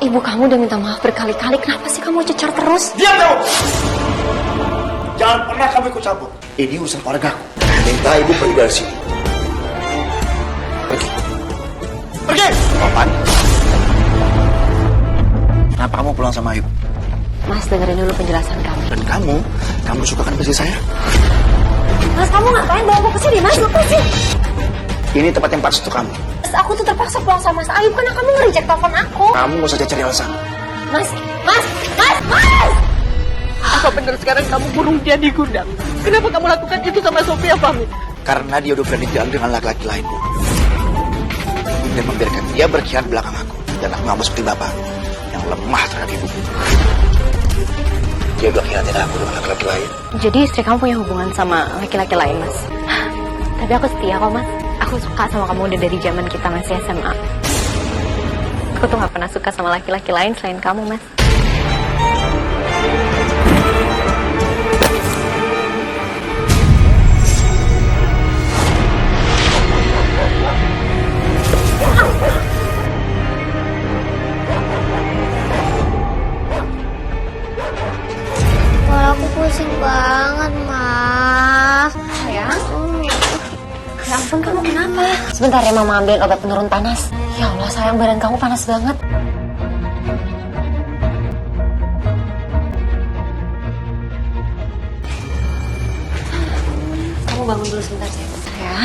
Ibu kamu udah minta maaf berkali-kali. Kenapa sih kamu cecar terus? Diam kamu! Jangan pernah kamu ikut campur. Ini urusan keluarga aku. Minta ibu pergi dari sini. Pergi. Pergi! Apaan? Kenapa kamu pulang sama Ayu? Mas, dengerin dulu penjelasan kamu. Dan kamu suka kan istri saya? Mas, kamu ngapain bawa aku kesini? Mas, lepasin. Ini tempat yang pantas untuk kamu. Mas, aku tuh terpaksa pulang sama Mas Ayub karena kamu nge-reject telepon aku. Kamu gak usah cari alasan. Mas! Apa benar sekarang kamu kurung dia di gudang? Kenapa kamu lakukan itu sama Sofia, Fahmi? Karena dia udah berani jalan dengan laki-laki lain, Bu. Dan membiarkan dia berkhianat belakang aku. Dan aku gak mau seperti bapak yang lemah terhadap ibu. Dia udah khianatin aku dengan laki-laki lain. Jadi istri kamu punya hubungan sama laki-laki lain, Mas? Tapi aku setia kok, Mas. Aku suka sama kamu udah dari zaman kita masih SMA. Aku tuh gak pernah suka sama laki-laki lain selain kamu, Mas. Kepala aku pusing banget, Mas. Sayang? Ya ampun, kamu kenapa? Sebentar ya, Mama ambil obat penurun panas. Ya Allah, sayang, badan kamu panas banget. Kamu bangun dulu sebentar ya. Ya.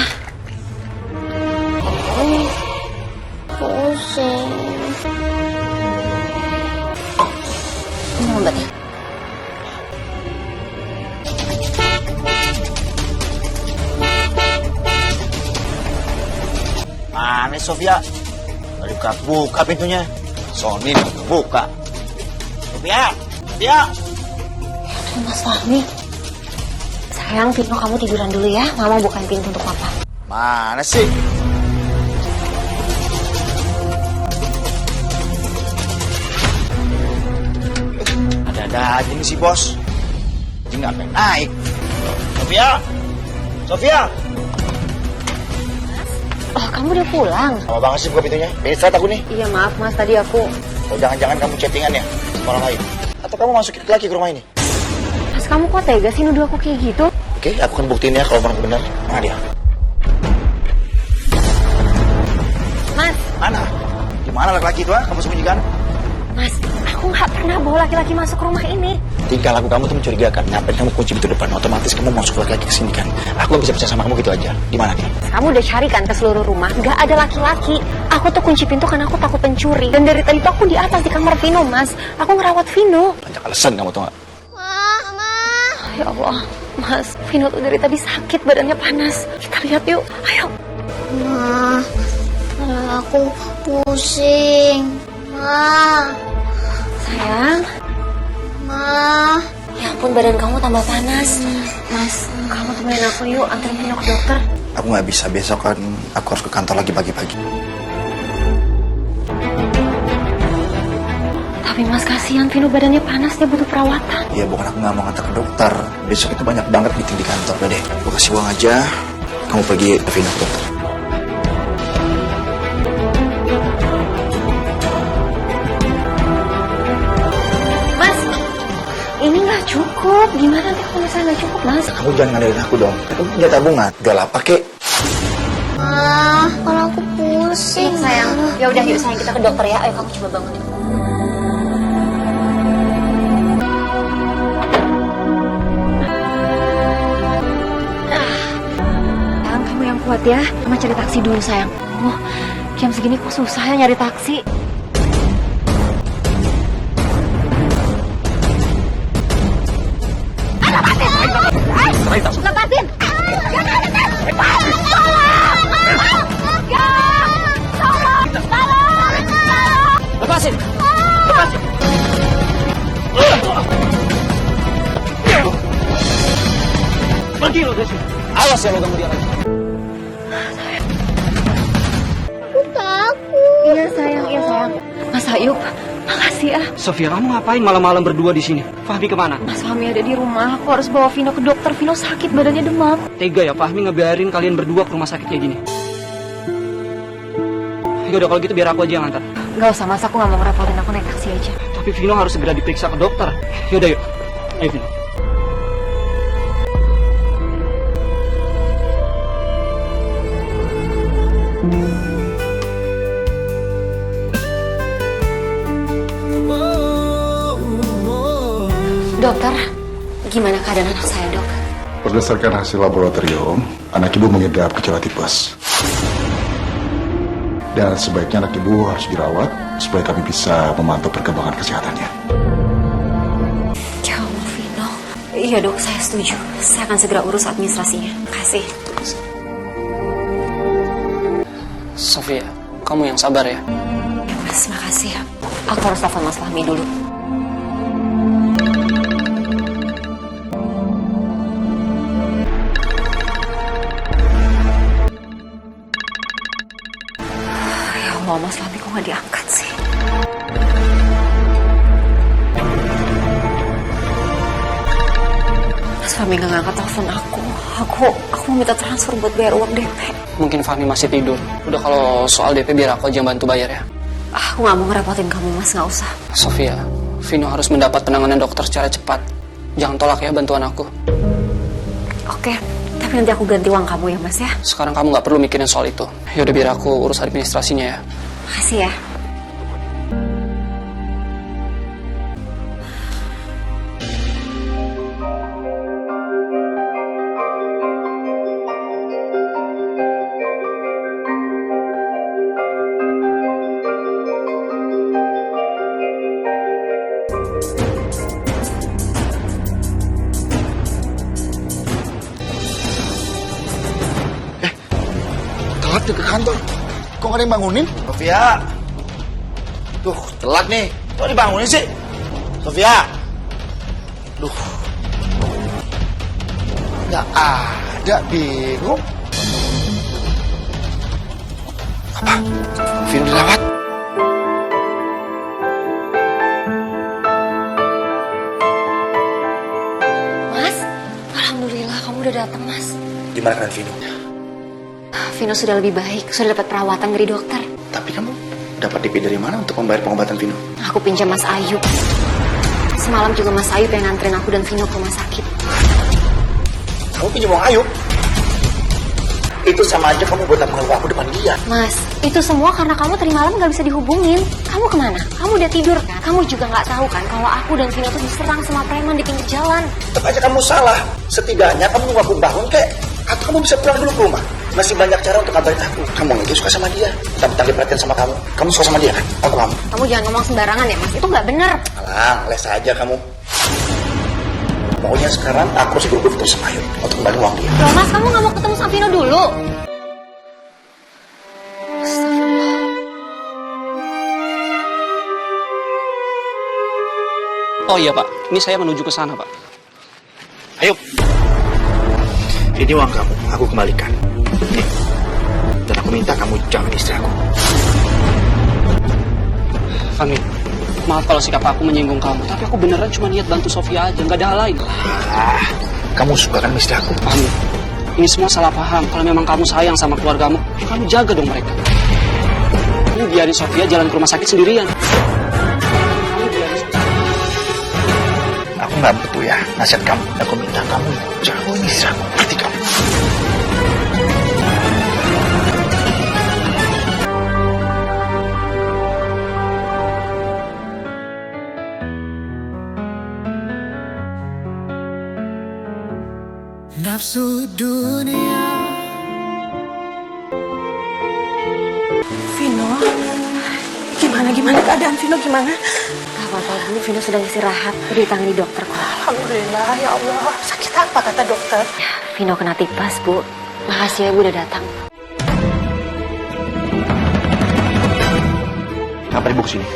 Pusing. Ini obatnya. Mana Sofia? Baru buka pintunya. Sony buka. Sofia! Sofia! Mas Fahmi. Sayang, Vino kamu tiduran dulu ya. Mama bukain pintu untuk papa. Mana sih? Ada-ada aja nih si bos. Ini nggak pengen naik. Sofia! Sofia! Oh, kamu udah pulang? Lama banget sih buka pintunya. Istirahat aku nih. Iya, maaf Mas, tadi aku... Oh, jangan-jangan kamu chattingan ya sama orang lain. Atau kamu masuk lagi ke rumah ini? Mas, kamu kok tega sih nuduh aku kayak gitu? Oke, aku akan buktiin ya kalau benar. Mana dia? Mas! Mana? Gimana laki-laki itu, kamu sembunyikan? Mas, aku nggak pernah bawa laki-laki masuk rumah ini. Tingkah laku kamu tuh mencurigakan. Ngapain kamu kunci pintu depan? Otomatis kamu masuk laki-laki ke sini kan? Aku gak bisa percaya sama kamu gitu aja. Di mana dia? Kamu udah cari kan ke seluruh rumah, nggak ada laki-laki. Aku tuh kunci pintu karena aku takut pencuri. Dan dari tadi tuh aku di atas di kamar Vino, Mas. Aku ngerawat Vino. Banyak alasan kamu tuh gak? Mama. Ya Allah, Mas. Vino tuh dari tadi sakit, badannya panas. Kita lihat yuk, ayo. Ma, aku pusing. Ma. Sayang. Ma. Ya ampun, badan kamu tambah panas. Mas, kamu temenin aku yuk, anterin Vino ke dokter. Aku gak bisa, besok kan aku harus ke kantor lagi pagi-pagi. Tapi Mas, kasihan Vino badannya panas, dia butuh perawatan. Ya bukan aku gak mau ngantar ke dokter. Besok itu banyak banget meeting di kantor. Udah deh, aku kasih uang aja. Kamu pergi ke Vino ke dokter. Mas, ini nggak cukup. Gimana nanti kalau misalnya nggak cukup, Mas? Kamu jangan ngandelin aku dong. Aku punya tabungan. Udah lah, pakai. Ma, kalau aku pusing. Sayang, ya udah yuk sayang, kita ke dokter ya. Ayo kamu coba bangun. Sayang, kamu yang kuat ya. Mama cari taksi dulu sayang. Oh, jam segini kok susah ya nyari taksi. Lepasin! Lepasin! Pergi lo dari sini. Awas ya lo ganggu dia lagi. Aku takut. Iya sayang, iya sayang. Mas Ayub, makasih ya. Sofia, kamu ngapain malam-malam berdua di sini? Fahmi kemana? Mas Fahmi ada di rumah. Aku harus bawa Vino ke dokter. Vino sakit, badannya demam. Tega ya Fahmi ngebiarin kalian berdua ke rumah sakit kayak gini. Yaudah kalau gitu biar aku aja yang antar. Gak usah mas, aku gak mau ngerepotin, aku naik taksi aja. Tapi Vino harus segera diperiksa ke dokter. Yaudah yuk. Ayo Vino. Dokter, gimana keadaan anak saya dok? Berdasarkan hasil laboratorium, anak ibu mengidap gejala tipes. Dan sebaiknya anak ibu harus dirawat supaya kami bisa memantau perkembangan kesehatannya. Ya Allah, Vino. Iya dok, saya setuju. Saya akan segera urus administrasinya. Kasih. Sofia, kamu yang sabar ya. Mas, makasih ya. Aku harus telepon Mas Fahmi dulu. Ya Allah, Mas Fahmi kok nggak diangkat sih? Mas Fahmi nggak ngangkat telepon aku. Aku mau minta transfer buat bayar uang DP. Mungkin Fahmi masih tidur. Udah kalau soal DP biar aku aja yang bantu bayar ya. Aku nggak mau ngerepotin kamu mas, nggak usah. Sofia, Vino harus mendapat penanganan dokter secara cepat. Jangan tolak ya bantuan aku. Oke, tapi nanti aku ganti uang kamu ya mas ya. Sekarang kamu nggak perlu mikirin soal itu. Yaudah biar aku urus administrasinya ya. Makasih ya. Telat ke kantor. Kok nggak ada yang bangunin? Sofia. Duh, telat nih. Kok dibangunin sih? Sofia. Duh. Nggak ada, bingung. Apa? Vino dirawat? Mas, alhamdulillah kamu udah datang mas. Gimana keadaan Vino? Vino sudah lebih baik, sudah dapat perawatan dari dokter. Tapi kamu dapat DP dari mana untuk membayar pengobatan Vino? Aku pinjam Mas Ayub. Semalam juga Mas Ayub yang nganterin aku dan Vino ke rumah sakit. Kamu pinjam uang Ayub? Itu sama aja kamu buat mengeluh aku depan dia. Mas, itu semua karena kamu tadi malam gak bisa dihubungin. Kamu kemana? Kamu udah tidur kan? Kamu juga gak tahu kan kalau aku dan Vino tuh diserang sama preman di pinggir jalan. Tetap aja kamu salah. Setidaknya kamu nunggu aku bangun kek. Atau kamu bisa pulang dulu ke rumah. Masih banyak cara untuk kabarin aku. Kamu itu suka sama dia. Tapi perhatian sama kamu. Kamu suka sama dia kan? Atau kamu? Kamu jangan ngomong sembarangan ya mas, itu gak bener. Alang, les aja kamu. Pokoknya sekarang aku harus buru-buru terus sama Ayub untuk kembali uang dia. Loh mas, kamu gak mau ketemu sama Vino dulu? Oh iya Pak, ini saya menuju ke sana Pak. Ayub. Ini uang kamu, aku kembalikan. Nih. Dan aku minta kamu jangan istri aku. Fahmi, maaf kalau sikap aku menyinggung kamu, tapi aku beneran cuma niat bantu Sofia aja, nggak ada hal lain. Ah, kamu suka kan istri aku? Fahmi, ini semua salah paham. Kalau memang kamu sayang sama keluargamu, ya kamu jaga dong mereka. Kamu biarin Sofia jalan ke rumah sakit sendirian. Kamu biarin Sofia. Aku nggak butuh ya nasihat kamu. Aku minta kamu jauhin istri aku. Ngerti kamu? Nafsu dunia. Vino, gimana keadaan Vino gimana? Gak apa-apa Bu, Vino sedang istirahat, udah ditangani dokter kok. Alhamdulillah ya Allah. Sakit apa kata dokter? Ya, Vino kena tipes Bu. Makasih ya Bu udah datang. Ngapain ibu kesini?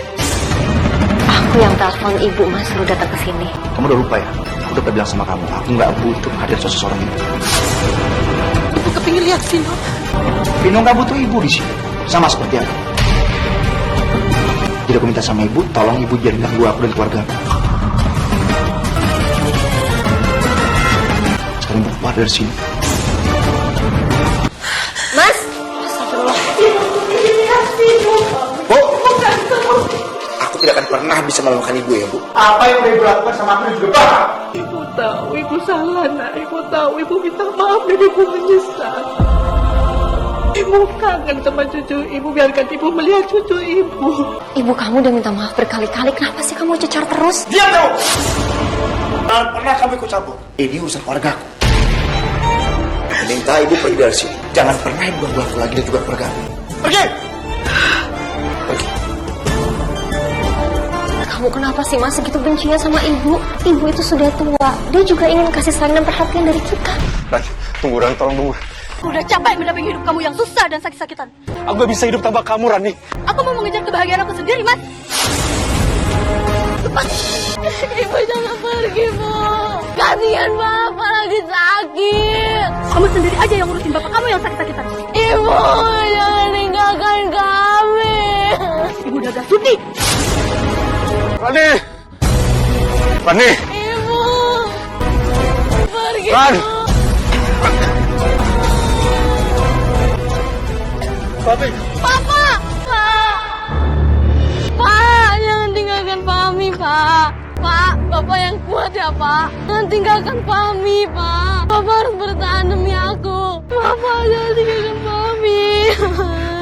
Aku yang telepon ibu mas, suruh datang ke sini. Kamu udah lupa ya? Aku udah bilang sama kamu, aku nggak butuh hadir seseorang itu. Ibu kepingin lihat Vino. Vino nggak butuh ibu di sini, sama seperti aku. Jadi aku minta sama ibu, tolong ibu jangan ganggu aku dan keluarga aku. Sekarang ibu keluar dari sini. Mas! Astagfirullah. tidak akan pernah bisa memaafkan ibu ya, Bu. Apa yang udah ibu lakukan sama aku dan juga bapak? Ibu tahu ibu salah, nak. Ibu tahu ibu minta maaf dan ibu menyesal. Ibu kangen sama cucu ibu, biarkan ibu melihat cucu ibu. Ibu kamu udah minta maaf berkali-kali, kenapa sih kamu cecar terus? Diam kamu! Jangan pernah kamu ikut campur. Ini urusan keluarga aku. Minta ibu pergi dari sini. Jangan pernah ibu ganggu aku lagi dan juga keluarga aku. Pergi! Pergi. Kamu kenapa sih Mas segitu bencinya sama ibu? Ibu itu sudah tua, dia juga ingin kasih sayang dan perhatian dari kita. Ran, tunggu Ran, tolong tunggu. Udah capek mendampingi hidup kamu yang susah dan sakit-sakitan. Aku gak bisa hidup tanpa kamu, Rani. Aku mau mengejar kebahagiaan aku sendiri, Mas. Lepas. Ibu jangan pergi, Bu. Kasihan Bapak lagi sakit. Kamu sendiri aja yang ngurusin Bapak kamu yang sakit-sakitan. Ibu, jangan tinggalkan kami. Ibu udah gak sudi. Rani! Rani! Ibu. Pergi, Ran! Bu. Papi! Papa! Pak! Pak, jangan tinggalkan Pami, Pak. Pak, Bapak yang kuat ya, Pak. Jangan tinggalkan Pami, Pak. Bapak harus bertahan demi aku. Bapak, jangan tinggalkan Pami.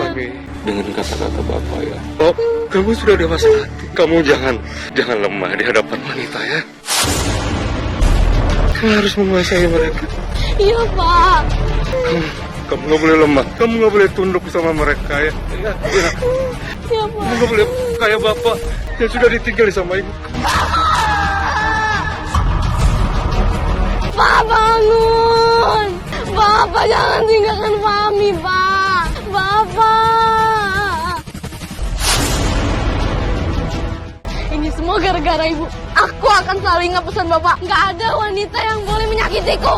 Papi, dengerin kata-kata Bapak ya. Oh, kamu sudah dewasa hati. Kamu jangan lemah di hadapan wanita ya. Kamu harus menguasai mereka. Iya, Pak. Kamu nggak boleh lemah. Kamu nggak boleh tunduk sama mereka ya. Ya. Iya, Pak. Kamu nggak boleh kayak Bapak yang sudah ditinggal sama ibu. Pak, bangun. Bapak, jangan tinggalkan Pami, Pak. Bapak. Ini semua gara-gara ibu. Aku akan selalu ingat pesan Bapak. Nggak ada wanita yang boleh menyakitiku.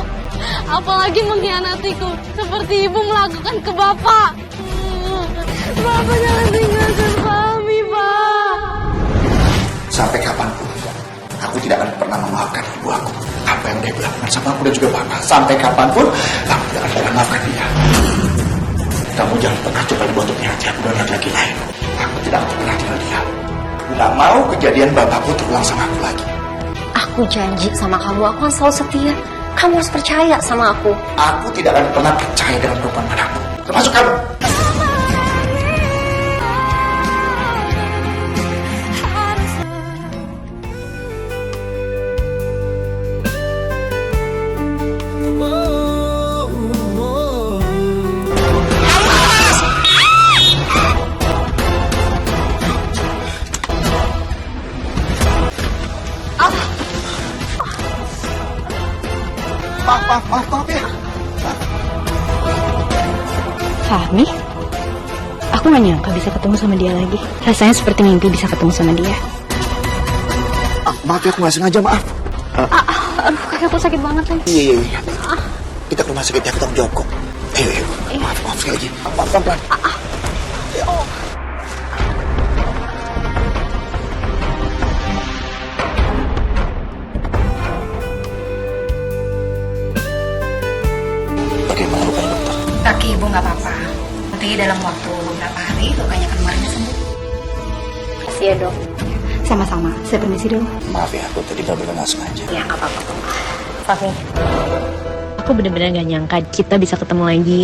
Apalagi mengkhianatiku. Seperti ibu melakukan ke Bapak. Bapak jangan tinggalkan kami, Pak. Sampai kapanpun, aku tidak akan pernah memaafkan ibu aku. Apa yang dia lakukan sama aku dan juga bapak. Sampai kapanpun, aku tidak akan pernah memaafkan dia. Kamu jangan pernah coba dibuat untuk menyakiti aku dan laki-laki lain. Aku tidak akan pernah tinggal diam. Aku tidak mau kejadian bapakku terulang sama aku lagi. Aku janji sama kamu, aku akan selalu setia. Kamu harus percaya sama aku. Aku tidak akan pernah percaya dengan perempuan manapun, termasuk kamu. Maaf ya. Fahmi? Aku gak nyangka bisa ketemu sama dia lagi. Rasanya seperti mimpi bisa ketemu sama dia. Maaf ya, aku gak sengaja, maaf. Aduh, kaki aku sakit banget lagi. Iya. Kita ke rumah sakit ya, kita jawab kok. Ayo. Maaf sekali lagi. Pelan-pelan. Bagaimana lukanya, dokter? Kaki ibu nggak apa-apa. Nanti dalam waktu beberapa hari lukanya kemarin sembuh. Makasih ya dok. Sama-sama, saya permisi dulu. Maaf ya, aku tadi benar-benar sengaja. Ya nggak apa-apa kok. Fahmi, aku bener-bener gak nyangka kita bisa ketemu lagi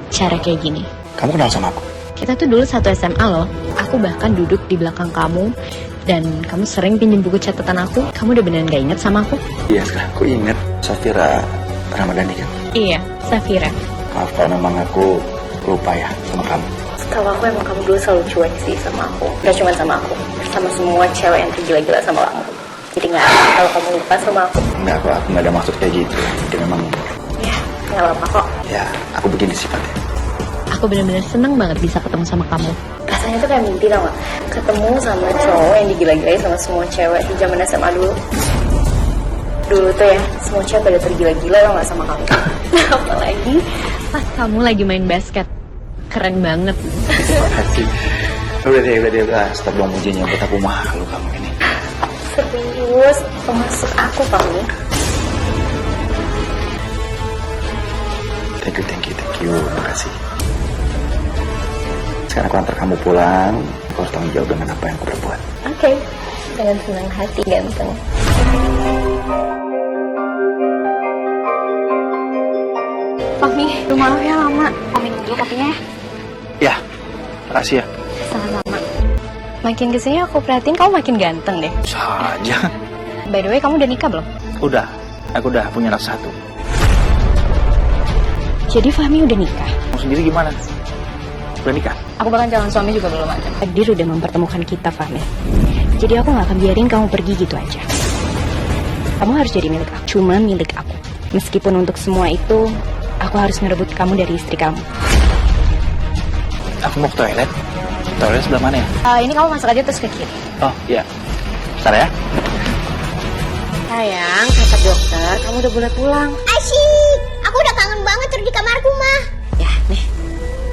cara kayak gini. Kamu kenal sama aku? Kita tuh dulu satu SMA loh. Aku bahkan duduk di belakang kamu. Dan kamu sering pinjem buku catatan aku. Kamu udah beneran gak inget sama aku? Iya, sekarang aku ingat. Safira Ramadhani kan? Iya, Safira. Maaf kalau memang aku lupa ya sama kamu. Setahu aku emang kamu dulu selalu cuek sih sama aku. Gak cuma sama aku, sama semua cewek yang tergila-gila sama kamu. Jadi gak ada kalau kamu lupa sama aku. Enggak, aku gak ada maksud kayak gitu. Jadi memang... Ya, gak apa-apa kok. Ya, aku begini sifatnya. Aku bener-bener seneng banget bisa ketemu sama kamu. Rasanya tuh kayak mimpi tau gak? Ketemu sama cowok yang digila-gilain sama semua cewek di zaman SMA dulu. Dulu tuh ya, semua cewek pada tergila-gila tau gak sama kamu. Apalagi pas kamu lagi main basket. Keren banget. Hati. Udah deh. Stop dong mujinya, buat aku malu kamu ini. Serius, termasuk aku kamu. Thank you. Makasih. Sekarang aku antar kamu pulang. Aku harus tanggung jawab dengan apa yang aku udah buat. Oke, dengan senang hati ganteng. Fahmi, rumahnya lama. Fahmi dulu kopinya ya. Ya, makasih ya. Sama-sama. Makin kesini aku perhatiin kamu makin ganteng deh. Saja. By the way, kamu udah nikah belum? Udah, aku udah punya anak satu. Jadi Fahmi udah nikah? Kamu sendiri gimana? Udah nikah? Aku bahkan calon suami juga belum ada. Takdir udah mempertemukan kita, Fahmi. Jadi aku gak akan biarin kamu pergi gitu aja. Kamu harus jadi milik aku. Cuma milik aku. Meskipun untuk semua itu, aku harus ngerebut kamu dari istri kamu. Aku mau ke toilet. Toilet sebelah mana ya? Ini kamu masuk aja terus ke kiri. Oh, iya. Bentar ya. Sayang, kata dokter, kamu udah boleh pulang. Asyik, aku udah kangen banget terus di kamarku, mah. Ya, nih.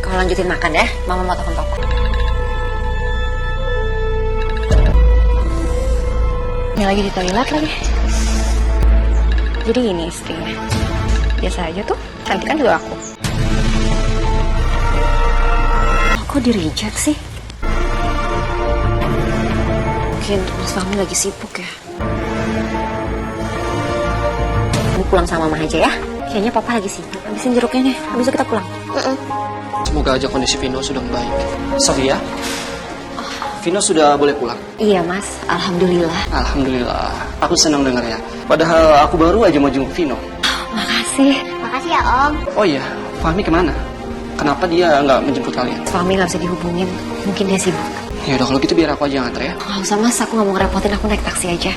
Kamu lanjutin makan ya. Mama mau telepon papa. Ini lagi di toilet lagi. Jadi ini istrinya. Biasa aja tuh. Cantik kan juga aku. Kok di reject sih? Mungkin Mas Fahmi lagi sibuk ya. Ini pulang sama Mama aja ya. Kayaknya papa lagi sibuk. Habisin jeruknya nih. Habis itu kita pulang. Semoga aja kondisi Vino sudah membaik. Sofia, Vino sudah boleh pulang? Iya mas, alhamdulillah. Alhamdulillah, aku senang dengarnya. Padahal aku baru aja mau jenguk Vino. Makasih. Makasih ya, Om. Oh iya, Fahmi kemana? Kenapa dia nggak menjemput kalian? Fahmi nggak bisa dihubungin. Mungkin dia sibuk. Ya udah kalau gitu biar aku aja yang antar ya. Nggak usah mas, aku nggak mau ngerepotin. Aku naik taksi aja.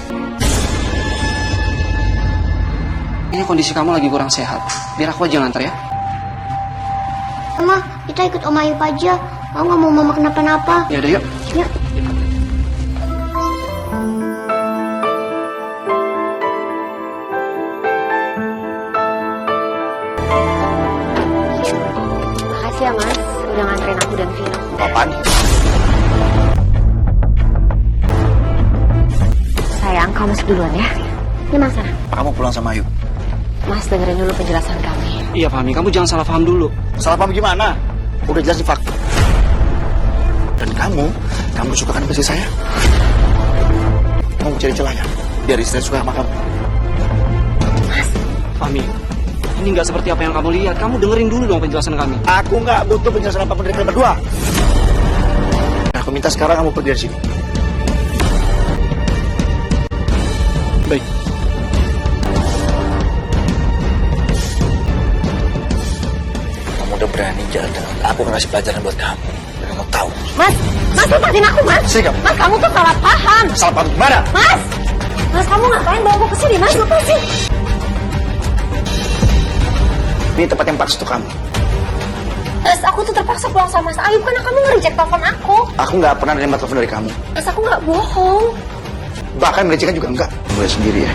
Ini kondisi kamu lagi kurang sehat. Biar aku aja yang antar ya. Mama, kita ikut Om Ayub aja. Aku nggak mau Mama kenapa-napa. Ya udah yuk. Yuk. Makasih ya mas, udah nganterin aku dan Vino. Apaan? Sayang, kamu masuk duluan ya. Ini mas sana. Kamu pulang sama Ayu. Mas dengerin dulu penjelasan kami. Iya Fahmi, kamu jangan salah paham dulu. Salah paham gimana? Udah jelas di fakta. Dan kamu sukakan istri saya? Kamu cari celahnya, biar istri suka sama kamu. Fahmi, ini nggak seperti apa yang kamu lihat. Kamu dengerin dulu dong penjelasan kami. Aku nggak butuh penjelasan apapun dari kalian berdua. Aku minta sekarang kamu pergi dari sini. Baik. Kamu udah berani jalan dengan aku ngasih pelajaran buat kamu. Dan kamu tahu. Mas lepasin aku mas. Sini kamu. Mas kamu tuh salah paham. Salah paham gimana? Mas kamu ngapain bawa aku kesini mas? Lepasin. Ini tempat yang pas untuk kamu. Mas aku tuh terpaksa pulang sama Mas Ayub karena kamu nge-reject telepon aku. Aku nggak pernah nerima telepon dari kamu. Mas aku nggak bohong. Bahkan melecehkan juga enggak. Mulai sendiri ya.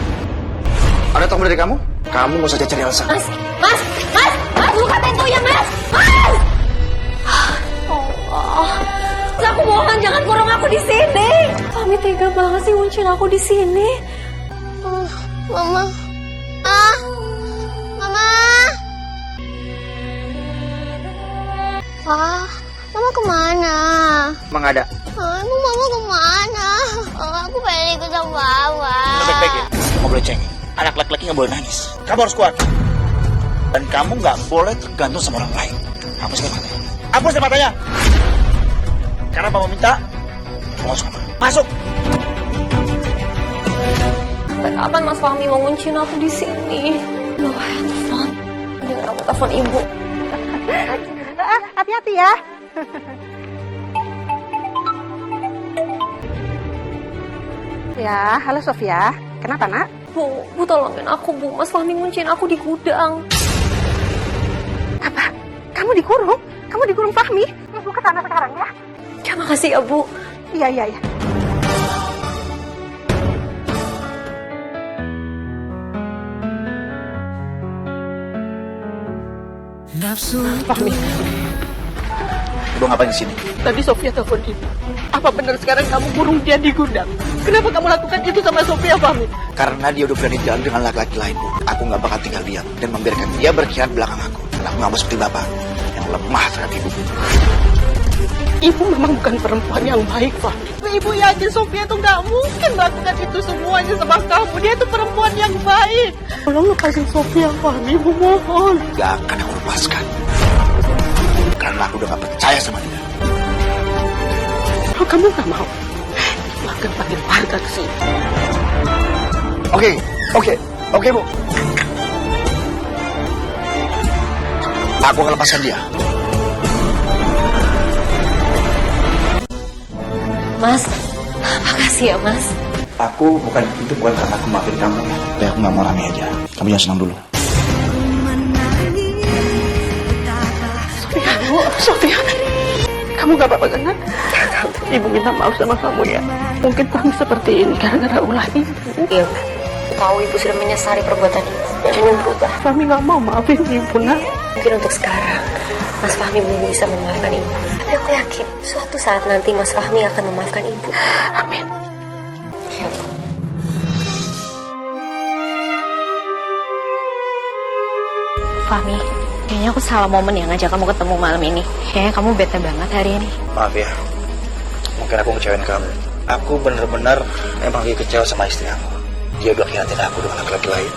Ada telepon dari kamu? Kamu nggak usah cari alasan. Mas, buka pintunya mas. Allah, Mas, aku mohon jangan kurung aku di sini. Kami tega banget sih nguncin aku di sini. Mama. Mama. Wah, Mama kemana? Emang ada? Emang Mama kemana? Aku pengen ikut sama Mama. Baik-baik ya. Kamu boleh cengeng. Anak laki-laki nggak boleh nangis. Kamu harus kuat. Dan kamu nggak boleh tergantung sama orang lain. Hapus matanya. Hapus matanya. Karena Mama minta, kamu masuk kamar. Masuk. Sampai kapan Mas Fahmi mau nguncin aku di sini? Loh, handphone. Dengar aku telepon ibu. Hati-hati ya. Ya, halo Sofia. Kenapa, Nak? Bu tolongin aku, Bu. Mas Fahmi nguncin aku di gudang. Apa? Kamu dikurung? Kamu dikurung Fahmi? Ibu ke sana sekarang ya. Ya, makasih ya, Bu. Iya. Fahmi. Ibu ngapain di sini? Tadi Sofia telepon ibu. Apa benar sekarang kamu kurung dia di gudang? Kenapa kamu lakukan itu sama Sofia, Fahmi? Karena dia udah berani jalan dengan laki-laki lain, Bu. Aku nggak bakal tinggal diam dan membiarkan dia berkhianat belakang aku. Karena aku nggak mau seperti bapak yang lemah terhadap ibu. Ibu memang bukan perempuan yang baik, Fahmi. ibu yakin Sofia tuh nggak mungkin melakukan itu semuanya sama kamu. Dia tuh perempuan yang baik. Tolong lepasin Sofia, Fahmi, ibu mohon. Gak akan aku lepaskan. Karena aku udah gak percaya sama dia. Kalau kamu nggak mau, ibu akan panggil warga ke sini. Oke, Bu. Aku akan lepaskan dia. Mas, makasih ya Mas. Itu bukan karena aku maafin kamu ya. Tapi aku gak mau rame aja. Kamu jangan senang dulu. Sofia, kamu gak apa-apa kan? Ibu minta maaf sama kamu ya. Mungkin Fahmi seperti ini gara-gara ulah ibu. Iya, tahu ibu sudah menyesali perbuatan ibu. Jangan berubah. Fahmi gak mau maafin ibu, nak. Mungkin untuk sekarang, Mas Fahmi belum bisa memaafkan ibu. Tapi aku yakin, suatu saat nanti Mas Fahmi akan memaafkan ibu. Amin. Ya, Bu. Fahmi, kayaknya aku salah momen ya ngajak kamu ketemu malam ini. Kayaknya kamu bete banget hari ini. Maaf ya. Mungkin aku ngecewain kamu. Aku bener-bener emang lagi kecewa sama istri aku. Dia udah khianatin aku dengan laki-laki lain.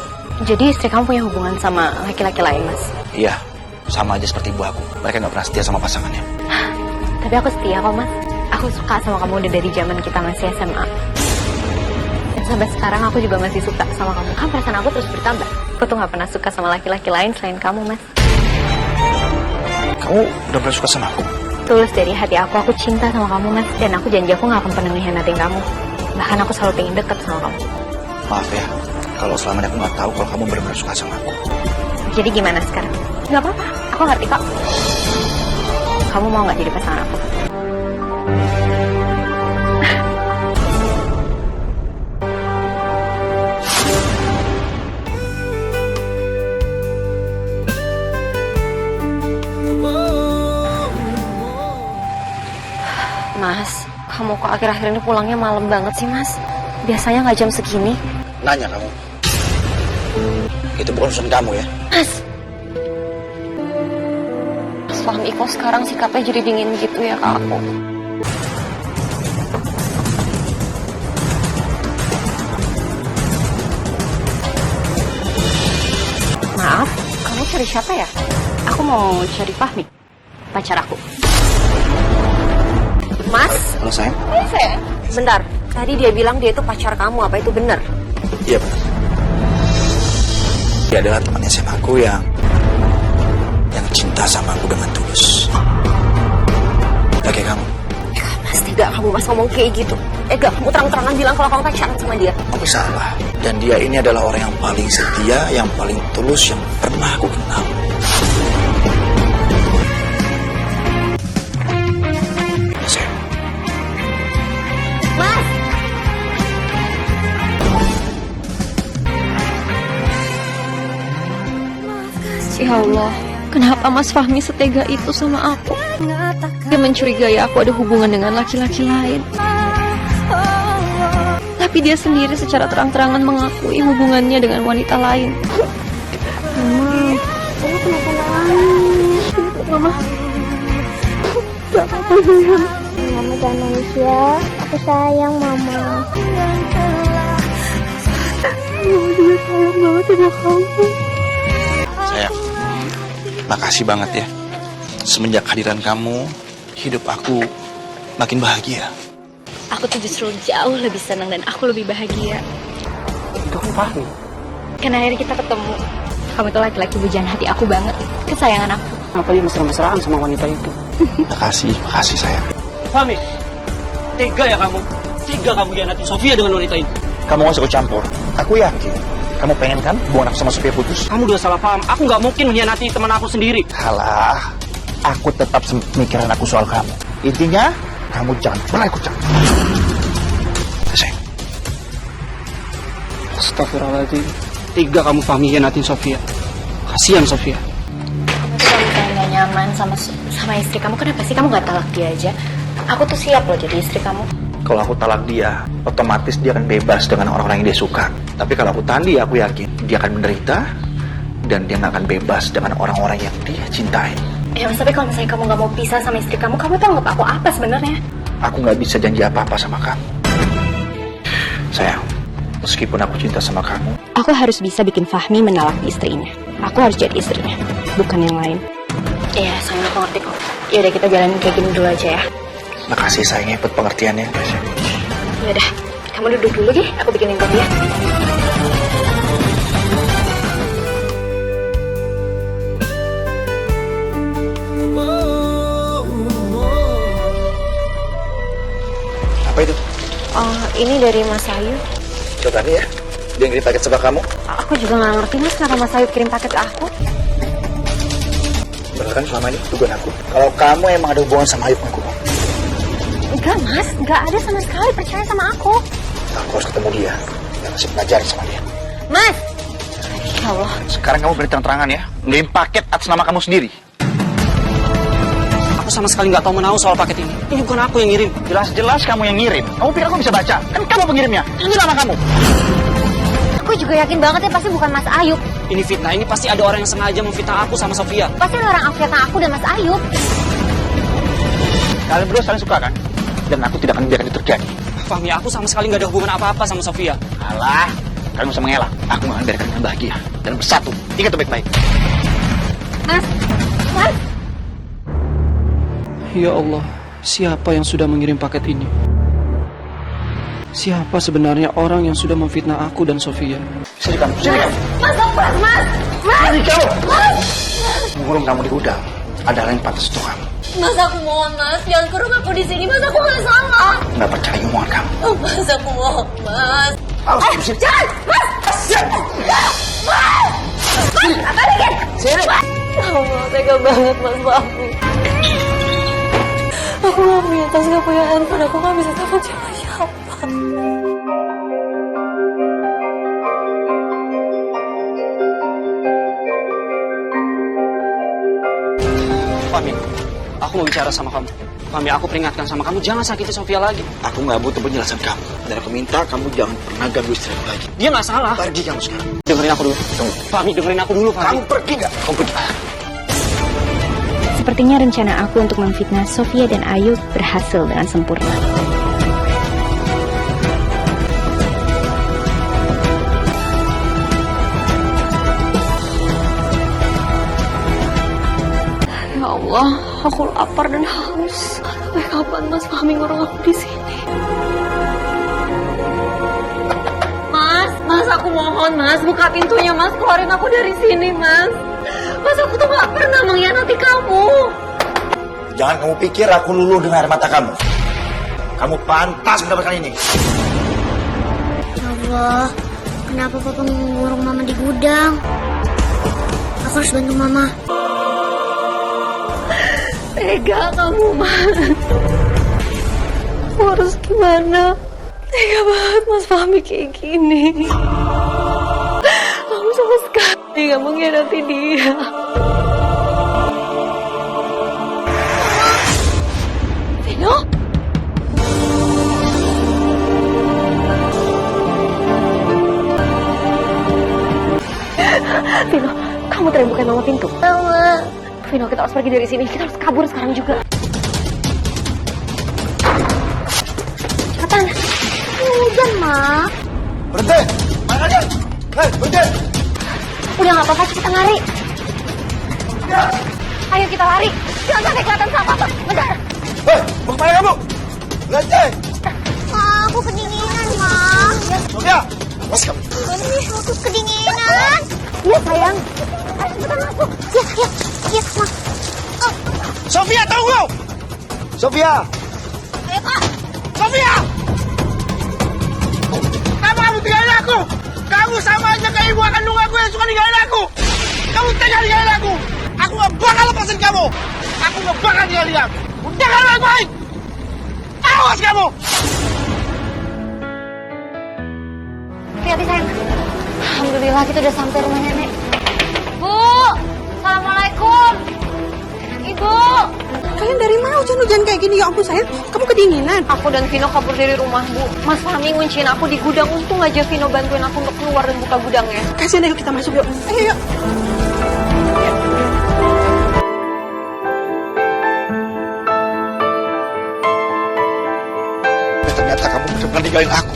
Jadi istri kamu punya hubungan sama laki-laki lain, Mas? Iya, sama aja seperti ibu aku. Mereka gak pernah setia sama pasangannya. Tapi aku setia kok, Mas. Aku suka sama kamu udah dari zaman kita masih SMA. Dan sampai sekarang aku juga masih suka sama kamu. Kan perasaan aku terus bertambah. Aku tuh gak pernah suka sama laki-laki lain selain kamu, Mas. Kamu udah pernah suka sama aku? Tulus dari hati aku cinta sama kamu, Mas. Dan aku janji aku gak akan pernah ngehianatin kamu. Bahkan aku selalu pengen deket sama kamu. Maaf ya, kalau selama ini aku gak tahu kalau kamu benar-benar suka sama aku. Jadi gimana sekarang? Gak apa-apa, aku ngerti kok. Kamu mau gak jadi pasangan aku? Mas, kamu kok akhir-akhir ini pulangnya malam banget sih, Mas? Biasanya nggak jam segini. Nanya kamu. Itu bukan urusan kamu ya. Mas Fahmi kok sekarang sikapnya jadi dingin gitu ya ke aku. Maaf, kamu cari siapa ya? Aku mau cari Fahmi, pacar aku. Mas? Halo sayang. Sayang. Bentar, tadi dia bilang dia itu pacar kamu, apa itu benar? Iya benar. Dia adalah teman SMA aku yang cinta sama aku dengan tulus. Gak kayak kamu. Mas, tidak kamu Mas ngomong kayak gitu. Gak, kamu terang-terangan bilang kalau kamu pacaran sama dia. Kamu salah. Dan dia ini adalah orang yang paling setia, yang paling tulus yang pernah aku kenal. Sayang. Mas! Ya Allah, kenapa Mas Fahmi setega itu sama aku? Dia mencurigai aku ada hubungan dengan laki-laki lain. Tapi dia sendiri secara terang-terangan mengakui hubungannya dengan wanita lain. Mama, kamu kenapa nangis? Mama, Gak apa-apa sayang. Mama jangan nangis ya. Aku sayang Mama. Mama juga sayang banget sama kamu. Sayang, makasih banget ya. Semenjak kehadiran kamu, hidup aku makin bahagia. aku tuh justru jauh lebih senang dan aku lebih bahagia. Itu kan Fahmi. Karena akhirnya kita ketemu. Kamu tuh laki-laki bujaan hati aku banget. Kesayangan aku. Kenapa dia mesra-mesraan sama wanita itu? Makasih sayang. Fahmi, tega ya kamu? Tega kamu hianatin Sofia dengan wanita itu? Kamu gak usah ikut campur. Aku yakin. Kamu pengen kan hubungan aku sama Sofia putus? Kamu udah salah paham. Aku nggak mungkin mengkhianati teman aku sendiri. Halah, aku tetap pemikiran aku soal kamu. Intinya, kamu jangan pernah ikut campur. Sayang. Astagfirullahaladzim. Tega kamu Fahmi hianatin Sofia. Kasihan Sofia. Kamu tuh kalau misalnya gak nyaman sama istri kamu, kenapa sih kamu gak talak dia aja? Aku tuh siap loh jadi istri kamu. Kalau aku talak dia, otomatis dia akan bebas dengan orang-orang yang dia suka. Tapi kalau aku tahan dia, aku yakin dia akan menderita dan dia gak akan bebas dengan orang-orang yang dia cintai. Ya mas, tapi kalau misalnya kamu gak mau pisah sama istri kamu tuh anggap aku apa sebenarnya? Aku nggak bisa janji apa-apa sama kamu. Sayang, meskipun aku cinta sama kamu, Aku harus bisa bikin Fahmi menolak istrinya. Aku harus jadi istrinya, bukan yang lain. Iya, sayang, aku ngerti kok. Yaudah, kita jalanin kayak gini dulu aja ya. makasih sayangnya buat pengertiannya. Yaudah, kamu duduk dulu deh. Aku bikinin kopi ya. Apa itu? Oh, ini dari Mas Ayu. Coba nih ya, dia ngirim paket sebelah kamu. Aku juga nggak ngerti Mas, kenapa Mas Ayu kirim paket ke aku. Bener kan selama ini dugaan aku? Kalau kamu emang ada hubungan sama Ayub aku, Enggak Mas, nggak ada sama sekali. Percaya sama aku. aku harus ketemu dia dan kasih pelajaran sama dia. Mas! Ya Allah. Sekarang kamu beri terang-terangan ya, ngirim paket atas nama kamu sendiri. Aku sama sekali nggak tahu menahu soal paket ini. Ini bukan aku yang ngirim. Jelas-jelas kamu yang ngirim. Kamu pikir aku bisa baca? Kan kamu pengirimnya. Ini nama kamu. Aku juga yakin banget ya pasti bukan Mas Ayub. Ini fitnah. Ini pasti ada orang yang sengaja memfitnah aku sama Sofia. Pasti ada orang fitnah aku dan Mas Ayub. Kalian berdua saling suka kan? Dan aku tidak akan biarkan itu terjadi. Fahmi, aku sama sekali nggak ada hubungan apa-apa sama Sofia. Alah, kalian bisa mengelak. Aku nggak akan biarkan kalian bahagia dan bersatu. Ingat itu baik-baik. Mas! Mas! Ya Allah, siapa yang sudah mengirim paket ini? Siapa sebenarnya orang yang sudah memfitnah aku dan Sofia? Sini kamu, sini kamu. Mas, Mas! Mas! Sini kamu. Mengurung kamu di gudang. Ada hal yang pantas untuk kamu. Mas, aku mohon, Mas. Jangan kurung aku di sini, Mas. Aku nggak salah. Nggak percaya omongan kamu. Oh, Mas, aku mohon, Mas. Awas, sini. Jangan! Mas! Mas! Apa lagi? Sini. Allah, tega banget, Mas. Fahmi. Aku nggak punya tas, nggak punya handphone. Aku nggak bisa telepon siapa-siapa. Fahmi, aku mau bicara sama kamu. Fahmi, aku peringatkan sama kamu, jangan sakiti Sofia lagi. Aku nggak butuh penjelasan kamu. Dan aku minta kamu jangan pernah ganggu istri aku lagi. Dia nggak salah. Pergi kamu sekarang. Dengerin aku dulu. Tunggu. Fahmi, dengerin aku dulu, Fahmi. Kamu pergi nggak? Kamu pergi. Sepertinya rencana aku untuk memfitnah Sofia dan Ayu berhasil dengan sempurna. Ya Allah, aku lapar dan haus. Sampai kapan Mas Fahmi ngurung aku di sini? Mas, aku mohon, Mas, buka pintunya, Mas, keluarin aku dari sini, Mas. Mas, aku tuh gak pernah mengkhianati kamu. Jangan kamu pikir aku luluh dengan air mata kamu. Kamu pantas mendapatkan ini. Ya Allah, kenapa papa mengurung mama di gudang? Aku harus bantu mama. Tega kamu, Mas. Aku harus gimana? Tega banget Mas Fahmi kayak gini. Aku sama sekali gak mengkhianati dia. Vino? Vino, kamu tadi bukain mama pintu. Mama. Vino, kita harus pergi dari sini. Kita harus kabur sekarang juga. Cepetan. Hujan, Ma. Berhenti! Mana dia? Hei, berhenti! Udah gak apa-apa, cepetan lari. Ya. Ayo kita lari. Jangan sampai kelihatan sama apa. Bentar. Hei, mau kemana kamu? Berhenti! Ma, aku kedinginan, Ma. Sofia! Mas kamu. Aku kedinginan. Iya, sayang. Ayo cepetan masuk. Ya, Ma. Oh, Sofia, tunggu! Sofia! ayo, Pak. Sofia! Kamu tinggalin aku! Kamu sama aja kayak ibu kandung aku yang suka ninggalin aku! Kamu tega ninggalin aku! Aku gak bakal lepasin kamu! Aku gak bakal ninggalin kamu! Udah kan baik-baik! Awas kamu! Hati-hati, sayang. Alhamdulillah kita udah sampai rumah nenek. Bu! Assalamualaikum! Ibu! Kalian dari mana hujan-hujan kayak gini? Ya ampun sayang, kamu kedinginan. Aku dan Vino kabur dari rumah, Bu. Mas Fahmi ngunciin aku di gudang. Untung aja Vino bantuin aku untuk keluar dan buka gudangnya. Kasian, ayo kita masuk yuk. Ayo, yuk. akan ninggalin aku.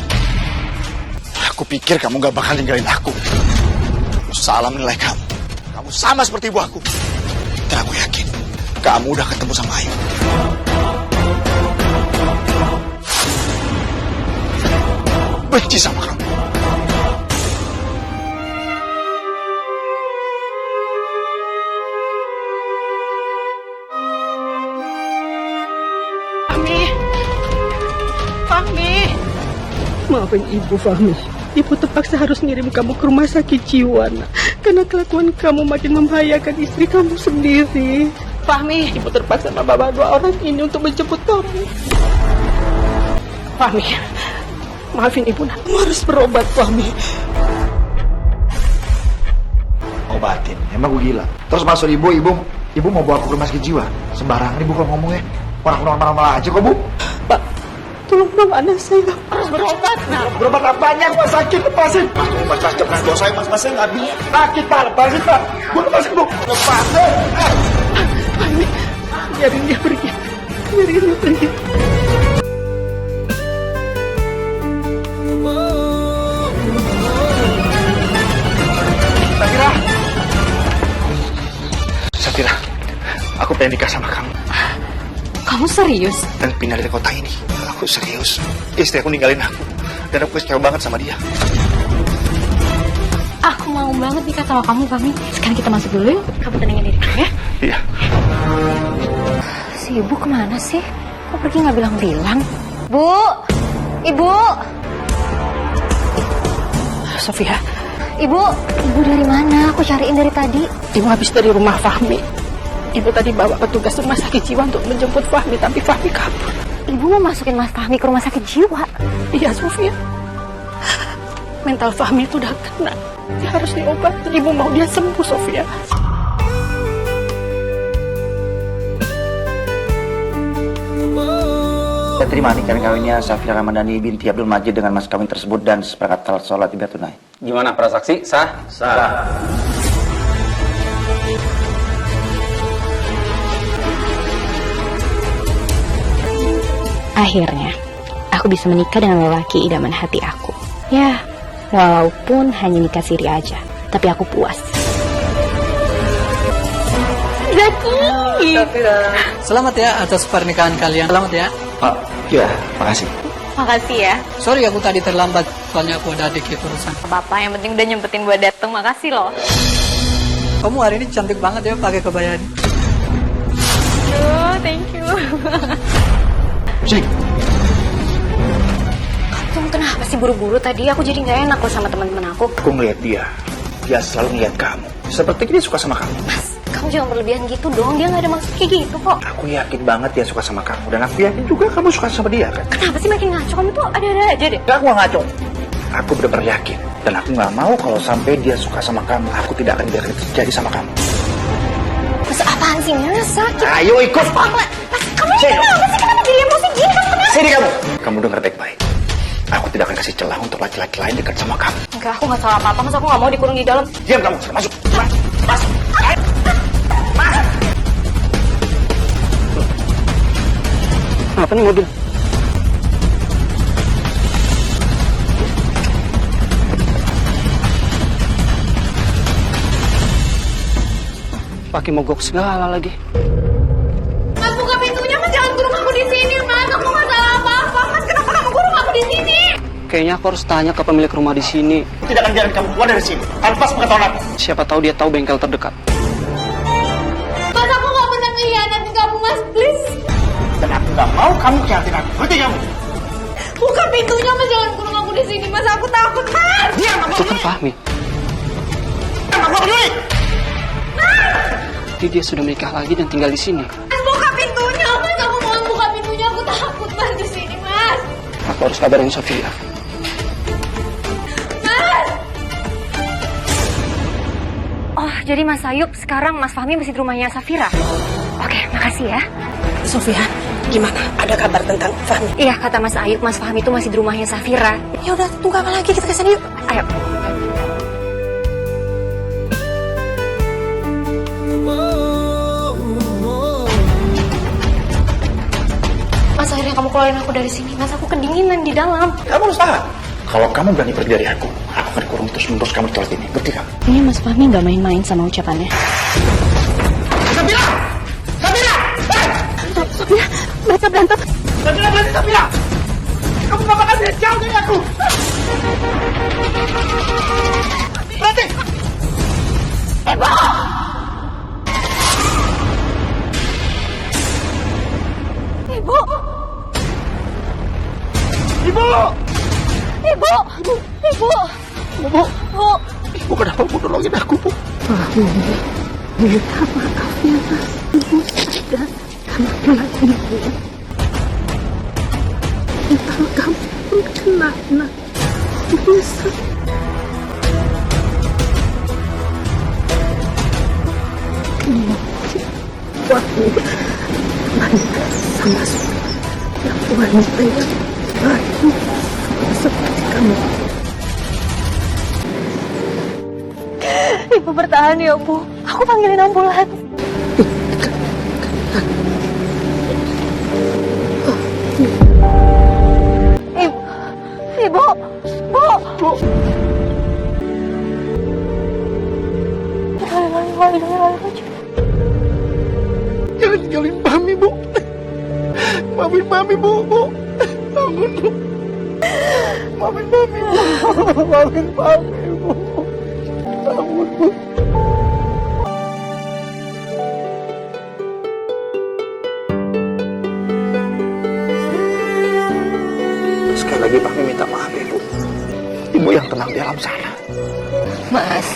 Aku pikir kamu gak bakal ninggalin aku. Aku salah menilai kamu. Kamu sama seperti ibu aku. Dan aku yakin kamu udah ketemu sama Ayu. Benci sama kamu. Fahmi. Maafin ibu, Fahmi. Ibu terpaksa harus ngirim kamu ke rumah sakit jiwa, nak. Karena kelakuan kamu makin membahayakan istri kamu sendiri. Fahmi, ibu terpaksa membawa dua orang ini untuk menjemput kamu. Fahmi, maafin ibu, nak. Kamu harus berobat, Fahmi. Obatin, emang gue gila. Terus maksud ibu mau bawa aku ke rumah sakit jiwa. Sembarangan ibu kalau ngomongnya. Orang normal aja kok, Bu. Pak, tolong bawa anak saya. Harus berobat, nak. Berobat apanya? Gue sakit, lepasin. Mas jangan dosa saya, mas saya nggak bisa. Sakit, Pak. Lepasin, Pak. Gue lepasin, Bu. Lepasin. Fahmi, biarin dia pergi. Biarin dia pergi. Safira, aku pengen nikah sama kamu. Kamu serius? Dan pindah dari kota ini. Aku serius. Istri aku ninggalin aku. Dan aku kecewa banget sama dia. Aku mau banget nikah sama kamu, Fahmi. Sekarang kita masuk dulu yuk. Kamu tenangin diri kamu ya. Iya. Si ibu kemana sih? Kok pergi nggak bilang-bilang? Bu! Ibu! Sofia, Ibu dari mana? Aku cariin dari tadi. ibu habis dari rumah Fahmi. Ibu tadi bawa petugas rumah sakit jiwa untuk menjemput Fahmi, tapi Fahmi kabur. Ibu mau masukin Mas Fahmi ke rumah sakit jiwa? Iya, Sofia. Mental Fahmi itu udah kena. Dia harus diobati. Ibu mau dia sembuh, Sofia. Saya terima nikahan kawinnya Safira Ramadhani binti Abdul Majid dengan mas kawin tersebut dan sepakat salat dibayar tunai. Gimana prasaksi? Sah? Sah. Akhirnya, aku bisa menikah dengan lelaki idaman hati aku. Ya, walaupun hanya nikah siri aja, tapi aku puas. Zaki! Selamat ya atas pernikahan kalian. Selamat ya. Pak, ya, makasih. Makasih ya. Sorry aku tadi terlambat, soalnya aku ada dikit urusan. Bapak yang penting udah nyempetin buat dateng, makasih loh. Kamu hari ini cantik banget ya pakai kebaya ini. Aduh, thank you. Sini. Kamu kenapa sih buru-buru tadi? Aku jadi nggak enak loh sama teman-teman aku. Aku ngeliat dia. Dia selalu ngeliat kamu. Seperti dia suka sama kamu. Mas, kamu jangan berlebihan gitu dong. Dia nggak ada maksud kayak gitu kok. Aku yakin banget dia suka sama kamu. Dan aku yakin juga kamu suka sama dia kan. Kenapa sih makin ngaco? Kamu tuh ada-ada aja deh. Aku gak ngaco. Aku benar-benar yakin. Dan aku gak mau kalau sampai dia suka sama kamu. Aku tidak akan biarkan itu terjadi sama kamu. Mas, apaan sih? Mas, sakit. Ayo ikut. Mas, kamu ini kenapa sih? Kenapa jadi emosi gini? Sini kamu. Kamu dengar baik-baik. Aku tidak akan kasih celah untuk laki-laki lain dekat sama kamu. Enggak, aku nggak salah apa-apa. Mas, aku nggak mau dikurung di dalam. Diam kamu. Masuk. Masuk. Apa nih mobil? Pakai mogok segala lagi. Mas, buka pintunya, Mas. Jangan kurung aku di sini, Mas. Aku nggak salah apa-apa, Mas. Kenapa kamu kurung aku di sini? Kayaknya aku harus tanya ke pemilik rumah di sini. Tidak akan biarkan kamu keluar dari sini. Tanpa pengetahuan aku. Siapa tahu dia tahu bengkel terdekat. Mas, aku nggak pernah ngehianatin kamu, Mas. Please. Dan aku gak mau kamu khianatin aku. Ngerti kamu? Buka pintunya, Mas. Jangan kurung aku di sini, Mas. Aku takut, Mas. Diam kamu. Itu kan Fahmi. Diam kamu peduli. Jadi dia sudah menikah lagi dan tinggal di sini. Mas, buka pintunya, Mas. Aku mohon buka pintunya. Aku takut, Mas, di sini, Mas. Aku harus kabarin Sofia. Mas. Oh, jadi Mas Ayub sekarang Mas Fahmi masih di rumahnya Safira. Oke, makasih ya. Sofia, gimana? Ada kabar tentang Fahmi? Iya, kata Mas Ayub, Mas Fahmi itu masih di rumahnya Safira. Ya udah, tunggu apa lagi? Kita kesana yuk. Ayo. Mas, akhirnya sebaiknya kamu keluarin aku dari sini, Mas. Aku kedinginan di dalam. Kamu harus tahan. Kalau kamu berani pergi dari aku akan kurung terus-menerus kamu di toilet ini. Ngerti kamu? Ini Mas Fahmi nggak main-main sama ucapannya. Sabila! Sabila! Sabila, mereka berantem. Sabila, berhenti Sabila! Kamu gak bakal bisa jauh dari aku! Berhenti! Ibu! Ibu! Ibu! Ibu! Ibu! Bu! Ibu kenapa Bu nolongin aku, Bu? Minta maaf ya, Mas. Ibu sadar karena ibu. Kalau kamu kena, bisa. Waktu wanita sama yang wanita yang baik seperti kamu. Ibu bertahan ya, Bu. Aku panggilin ambulans. Ibu. Bu. Jangan tinggalin Mami, Bu. Maafin Mami, Bu. Bangun, Bu. Maafin Mami, Bu. Maafin Mami, Bu. Bangun, Bu. Sekali lagi Mami minta maaf, Ibu. Ibu yang tenang di alam sana. Mas,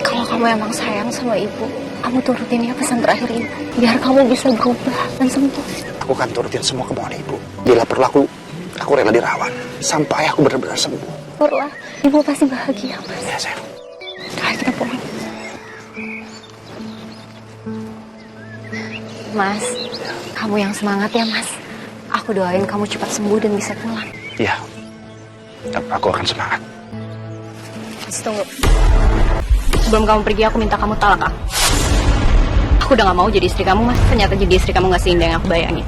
kalau kamu emang sayang sama ibu, kamu turutin ya pesan terakhir ibu. Biar kamu bisa berubah dan sembuh. Aku akan turutin semua kemauan Ibu. Bila perlu aku rela dirawat sampai aku benar-benar sembuh. Syukurlah, ibu pasti bahagia, Mas. Ya, sayang. Ayo kita pulang. Mas, kamu yang semangat ya, Mas. Aku doain kamu cepat sembuh dan bisa pulang. Iya, aku akan semangat. Mas, tunggu. Sebelum kamu pergi, aku minta kamu talak aku. Aku udah gak mau jadi istri kamu, Mas. Ternyata jadi istri kamu gak seindah yang aku bayangin.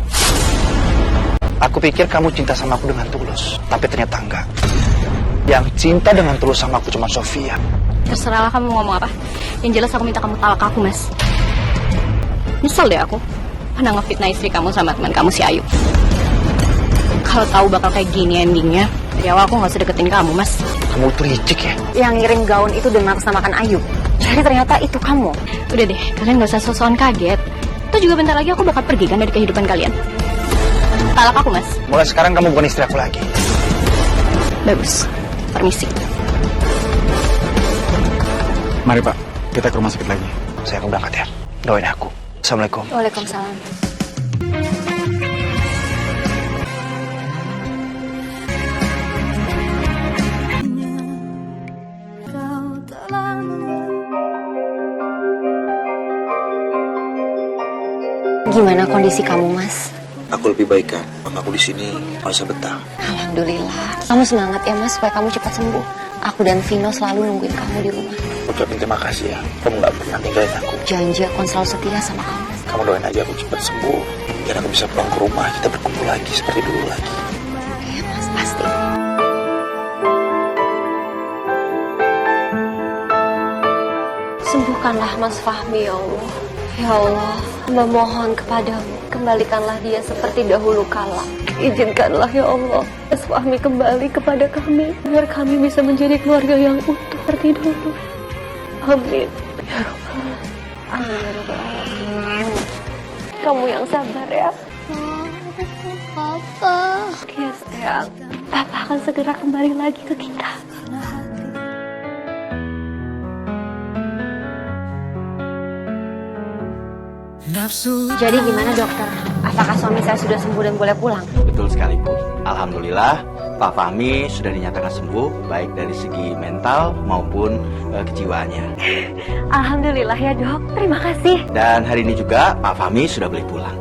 Aku pikir kamu cinta sama aku dengan tulus, tapi ternyata enggak. Yang cinta dengan tulus sama aku cuma Sofia. Terserahlah kamu ngomong apa. Yang jelas aku minta kamu talak aku, Mas. Nyesel deh aku pernah ngefitnah istri kamu sama teman kamu si Ayu. Kalau tahu bakal kayak gini endingnya, dari awal aku gak usah deketin kamu, Mas. Kamu tuh licik ya? Yang ngirim gaun itu dan mengatasnamakan Ayu. Jadi ternyata itu kamu. Udah deh, kalian gak usah sosokan kaget. Itu juga bentar lagi aku bakal pergi kan dari kehidupan kalian. Talak aku, Mas. Mulai sekarang kamu bukan istri aku lagi. Bagus. Permisi. Mari Pak, kita ke rumah sakit lagi. Saya akan berangkat ya. Doain aku. Assalamualaikum. Waalaikumsalam. Gimana kondisi kamu, Mas? Aku lebih baik kan. Aku di sini bisa betah. Alhamdulillah. Kamu semangat ya, Mas, supaya kamu cepat sembuh. Aku dan Vino selalu nungguin kamu di rumah. Ucapin terima kasih ya. Kamu gak pernah tinggalin aku. Janji aku selalu setia sama kamu. Kamu doain aja aku cepat sembuh. Biar aku bisa pulang ke rumah. Kita berkumpul lagi seperti dulu lagi. Iya, Mas, pasti. Sembuhkanlah Mas Fahmi, ya Allah. Ya Allah, hamba mohon kepadamu, kembalikanlah dia seperti dahulu kala. Izinkanlah ya Allah, Mas Fahmi kembali kepada kami, biar kami bisa menjadi keluarga yang utuh seperti dulu. Amin. Ya Rabbal. Amin ya Rabbal Alamin. Kamu yang sabar ya. Papa. Oke sayang, Papa akan segera kembali lagi ke kita. Jadi gimana dokter? Apakah suami saya sudah sembuh dan boleh pulang? Betul sekali, Bu. Alhamdulillah, Pak Fahmi sudah dinyatakan sembuh, baik dari segi mental maupun kejiwaannya. Alhamdulillah ya dok, terima kasih. Dan hari ini juga Pak Fahmi sudah boleh pulang.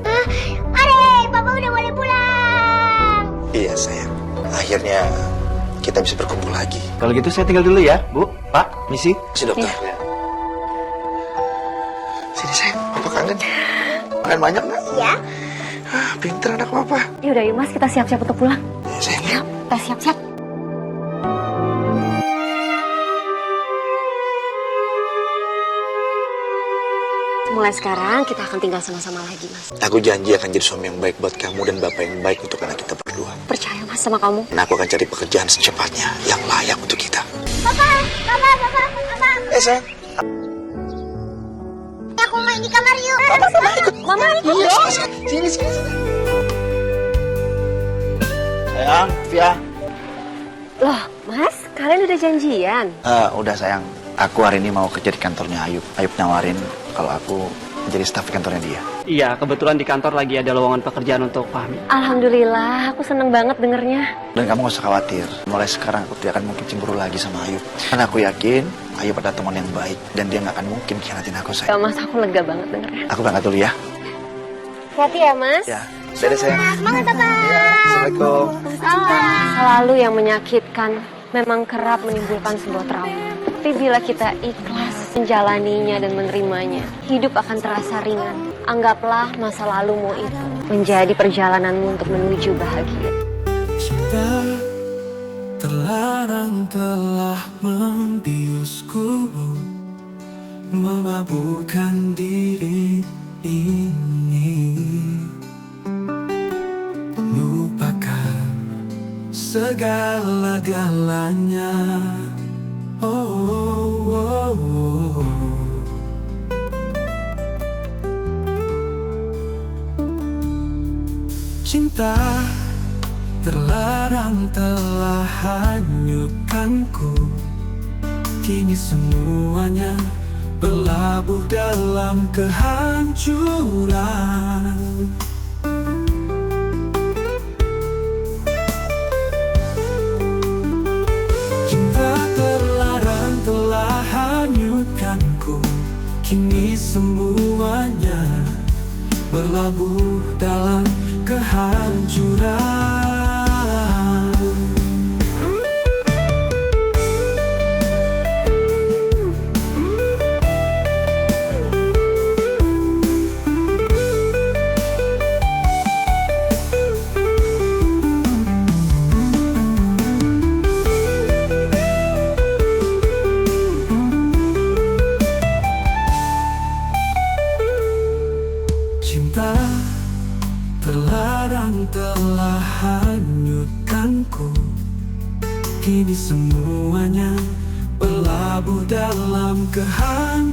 Are, Papa udah boleh pulang. Iya sayang. Akhirnya kita bisa berkumpul lagi. Kalau gitu saya tinggal dulu ya, Bu, Pak, misi. Si dokter. Ya. Sini sayang, Papa kangen. Makan banyak nggak? Ya. pinter anak papa. Yaudah yuk mas, kita siap-siap untuk pulang. Sayang. Yuk, kita siap-siap. Mulai sekarang kita akan tinggal sama-sama lagi mas. Aku janji akan jadi suami yang baik buat kamu dan bapak yang baik untuk anak kita berdua. Percaya mas sama kamu. Dan aku akan cari pekerjaan secepatnya yang layak untuk kita. Papa. Sayang. Aku main di kamar yuk. Mama ikut dong. Sini. Sayang, Via. Loh mas, kalian udah janjian? Udah sayang. Aku hari ini mau kerja di kantornya Ayub. Ayub nawarin kalau aku jadi staf di kantornya dia. Iya, kebetulan di kantor lagi ada lowongan pekerjaan untuk Fahmi. Alhamdulillah, aku seneng banget dengernya. Dan kamu gak usah khawatir. Mulai sekarang aku tidak akan mungkin cemburu lagi sama Ayub. Karena aku yakin Ayub adalah teman yang baik. Dan dia gak akan mungkin khianatin aku, Ya sayang. mas, aku lega banget dengernya. Aku berangkat dulu ya. Hati ya mas. Ya, dadah sayang. Semangat Papa. Assalamualaikum. Selalu yang menyakitkan memang kerap menimbulkan sebuah trauma. Tapi bila kita ikhlas menjalaninya dan menerimanya, hidup akan terasa ringan. Anggaplah masa lalumu itu menjadi perjalananmu untuk menuju bahagia. Cinta terlarang telah membiusku, memabukkan diri ini. Lupakan segala-galanya. Cinta terlarang telah hanyutkanku. Kini semuanya berlabuh dalam kehancuran. Cinta terlarang telah hanyutkanku. Kini semuanya berlabuh dalam kehancuran. Cinta terlarang telah hanyutkanku. Kini semuanya berlabuh dalam kehancuran.